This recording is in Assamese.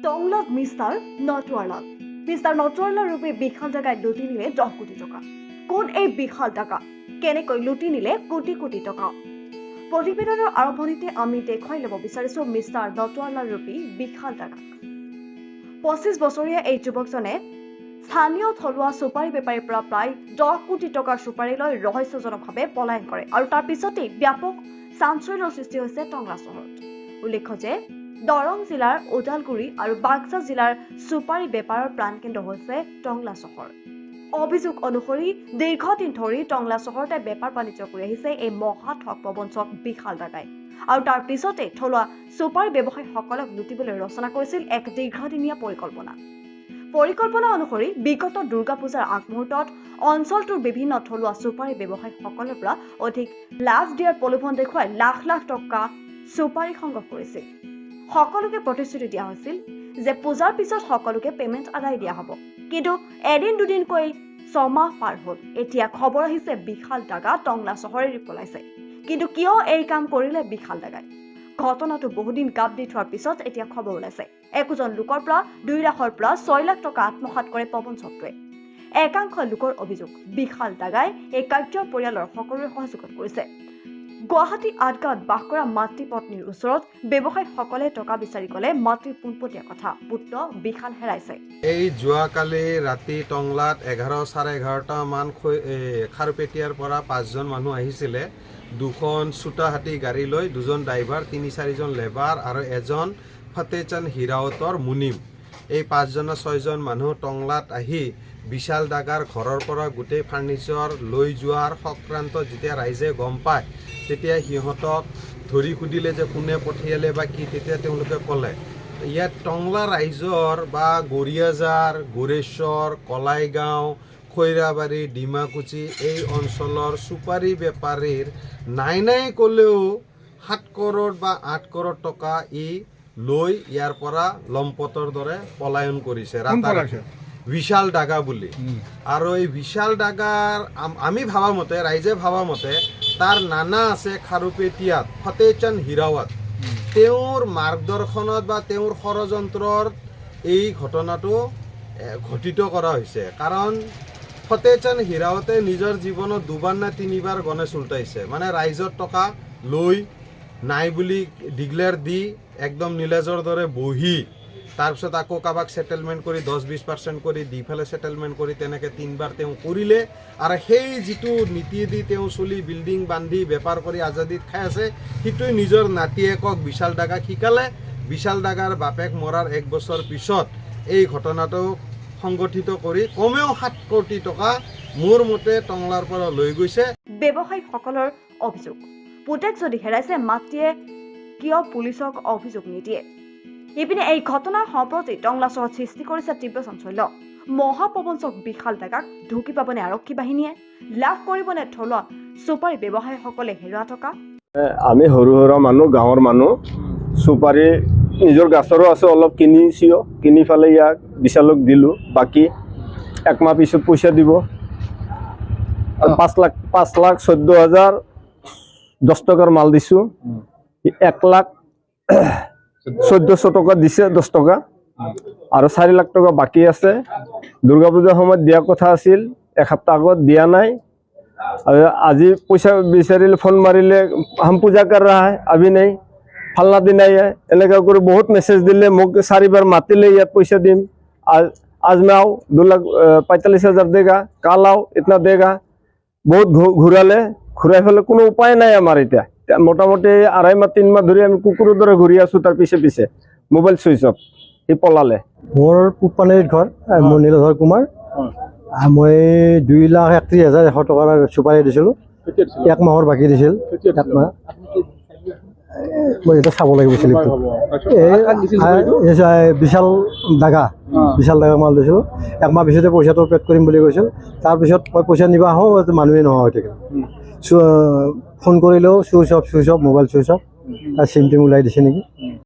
টংলাত মিষ্টাৰ নটৱাৰলাল মিষ্টাৰ নটৱাৰলাল ৰূপে বিশাল জাগাত লুটি নিলে 10 কোটি টকা। কোন এই বিশাল টাকা কেনেকৈ লুটি নিলে কোটি কোটি টকা? প্ৰতিবেদনৰ আৰম্ভণিতে আমি দেখুৱাই ল'ব বিচাৰিছো মিষ্টাৰ নটৱাৰলাল ৰূপী বিশাল টাকা। 25 বছৰীয়া এই যুৱকজনে স্থানীয় থলুৱা চুপাৰী বেপাৰীৰ পৰা প্ৰায় 10 কোটি টকাৰ চুপাৰী লৈ ৰহস্যজনকভাৱে পলায়ন কৰে আৰু তাৰ পিছতেই ব্যাপক চাঞ্চল্যৰ সৃষ্টি হৈছে টংলা চহৰত। উল্লেখ্য যে দৰং জিলাৰ ওদালগুৰি আৰু বাক্সা জিলাৰ চুপাৰী বেপাৰৰ প্ৰাণকেন্দ্ৰ হৈছে টংলা চহৰ। অভিযোগ অনুসৰি দীৰ্ঘদিন ধৰি টংলা চহৰতে বেপাৰ বাণিজ্য কৰি আহিছে এই মহা ঠগ প্ৰবঞ্চক বিশাল টাকাই আৰু তাৰ পিছতে থলুৱা চুপাৰী ব্যৱসায়ীসকলক লুটিবলৈ ৰচনা কৰিছিল এক দীৰ্ঘদিনীয়া পৰিকল্পনা অনুসৰি বিগত দুৰ্গা পূজাৰ আগমুহূৰ্তত অঞ্চলটোৰ বিভিন্ন থলুৱা চুপাৰী ব্যৱসায়ীসকলৰ পৰা অধিক লাভ দিয়াৰ প্ৰলোভন দেখুৱাই লাখ লাখ টকা চুপাৰী সংগ্ৰহ কৰিছিল। সকলোকে প্ৰতিশ্ৰুতি দিয়া হৈছিল যে পূজাৰ পিছত সকলোকে পেমেণ্ট আদায় দিয়া হ'ব, কিন্তু এদিন দুদিনকৈ 6 মাহ পাৰ হ'ল। এতিয়া খবৰ আহিছে বিশাল টাকা টংলা চহৰেৰে পলাইছে। কিন্তু কিয় এই কাম কৰিলে বিশাল টাকাই? ঘটনাটো বহুদিন গাপ দি থোৱাৰ পিছত এতিয়া খবৰ ওলাইছে একোজন লোকৰ পৰা 2 লাখৰ পৰা 6 লাখ টকা আত্মসাৎ কৰে প্ৰবঞ্চকটোৱে। একাংশ লোকৰ অভিযোগ বিশাল টাকাই এই কাৰ্যৰ পৰিয়ালৰ সকলোৰে সহযোগত কৰিছে। গুৱাহাটী আঠগাঁৱত বাস কৰা মাতৃ পত্নীৰ ওচৰত ব্যৱসায়ীসকলে টকা বিচাৰি গ'লে মাতৃৰ পোনপটীয়া কথা পুত্ৰ বিশাল হেৰাইছে। এই যোৱাকালি ৰাতি টংলাত 11:30 মান খাৰুপেটীয়াৰ পৰা 5জন মানুহ আহিছিলে। 2খন চোটা হাতী গাড়ী লৈ 2জন ড্ৰাইভাৰ 3-4জন লেবাৰ আৰু এজন ফতেচান্দ হিৰাৱতৰ মুনিম। এই 5-6জন মানুহ টংলাত আহি বিশাল ডাগাৰ ঘৰৰ পৰা গোটেই ফাৰ্নিচাৰ লৈ যোৱাৰ সংক্ৰান্ত যেতিয়া ৰাইজে গম পায় তেতিয়া সিহঁতক ধৰি সুধিলে যে কোনে পঠিয়ালে বা কি, তেতিয়া তেওঁলোকে ক'লে ইয়াত টংলা ৰাইজৰ বা গৰিয়াজাৰ, গোৰেশ্বৰ, কলাইগাঁও, খৈৰাবাৰী, ডিমাকুচি এই অঞ্চলৰ চুপাৰী বেপাৰীৰ নাই ক'লেও 7 কৰোৰ বা 8 কৰোৰ টকা লৈ ইয়াৰ পৰা লম্পটৰ দৰে পলায়ন কৰিছে বিশাল ডাগা বুলি। আৰু এই বিশাল ডাগাৰ আমি ভাবা মতে, ৰাইজে ভাবা মতে তাৰ নানা আছে খাৰুপেটীয়াত ফতেচান্দ হিৰাৱত। তেওঁৰ মাৰ্গদৰ্শনত বা তেওঁৰ ষড়যন্ত্ৰৰ এই ঘটনাটো ঘটিত কৰা হৈছে। কাৰণ ফতেচান্দ হিৰাৱতে নিজৰ জীৱনত 2বাৰ নে 3বাৰ গণেশ উল্টাইছে, মানে ৰাইজৰ টকা লৈ নাই বুলি ডিক্লেয়াৰ দি একদম নীলাজৰ দৰে বহি তাৰপিছত আকৌ কাৰোবাক ছেটেলমেণ্ট কৰি 10-20% কৰি দি পেলাই ছেটেলমেণ্ট কৰি তেনেকৈ 3বাৰ তেওঁ কৰিলে। আৰু সেই যিটো নীতি দি তেওঁ চলি বিল্ডিং বান্ধি বেপাৰ কৰি আজাদিত খাই আছে সেইটোৱে নিজৰ নাতিয়েকক বিশাল ডাগাক শিকালে। বিশাল ডাগাৰ বাপেক মৰাৰ 1 বছৰ পিছত এই ঘটনাটো সংগঠিত কৰি কমেও 7 কোটি টকা মোৰ মতে টংলাৰ পৰা লৈ গৈছে। ব্যৱসায়ীসকলৰ অভিযোগ পুতেক যদি হেৰাইছে মাতৃয়ে কিয় পুলিচক অভিযোগ নিদিয়ে? ইপিনে এই ঘটনাৰ সম্প্ৰতি টংলা চহৰত সৃষ্টি কৰিছে তীব্ৰ চাঞ্চল্য। মহাপ্ৰবঞ্চক বিশাল টাকাক ঢুকি পাবনে আৰক্ষী বাহিনীয়ে? লাভ কৰিবনে থলুৱা চুপাৰী ব্যৱসায়ীসকলে হেৰুৱা টকা? আমি সৰু মানুহ, গাঁৱৰ মানুহ, চুপাৰী নিজৰ গাছৰো আছে, অলপ কিনি পেলাই ইয়াক বিশালক দিলোঁ। বাকী 1 মাহ পিছত পইচা দিব। 5,14,010 টকাৰ মাল দিছোঁ, 1,14,000 টকা দিছে 10 টকা আৰু 4 লাখ টকা বাকী আছে। দুৰ্গা পূজাৰ সময়ত দিয়া কথা আছিল, এসপ্তাহ আগত দিয়া নাই। আৰু আজি পইচা বিচাৰিলে ফোন মাৰিলে হাম পূজা কৰ ৰহা है अभी नहीं, ফালনা দিন নাই। এনেকুৱা কৰি বহুত মেছেজ দিলে, মোক 4বাৰ মাতিলে ইয়াত পইচা দিম, आज मैं आओ 2,45,000 देगा, কাল आओ इतना देगा। বহুত ঘূৰাই ফেলে কোনো উপায় নাই আমাৰ। এতিয়া মোটামুটি 2.5 মাহ 3 মাহ ধৰি আমি কুকুৰৰ দৰে ঘূৰি আছোঁ তাৰ পিছে মোবাইল চুইচ অফ। সি পলালে। মোৰ পুপানীৰ ঘৰ, মোৰ নীলধৰ কুমাৰ। মই 2,31,100 টকাৰ চুপাৰী দিছিলোঁ, 1 মাহৰ বাকী দিছিল। 1 মাহ মই এটা চাব লাগিব শ্লিপটো। বিশাল ডাগা মাল দিছিলোঁ, 1 মাহ পিছতে পইচাটো পেড কৰিম বুলি কৈছিল। তাৰপিছত মই পইচা নিব আহোঁ, মানুহে নোহোৱা হৈ থাকিল। ফোন কৰিলেও switch off, mobile switch off. SIM team ওলাই দিছে নেকি।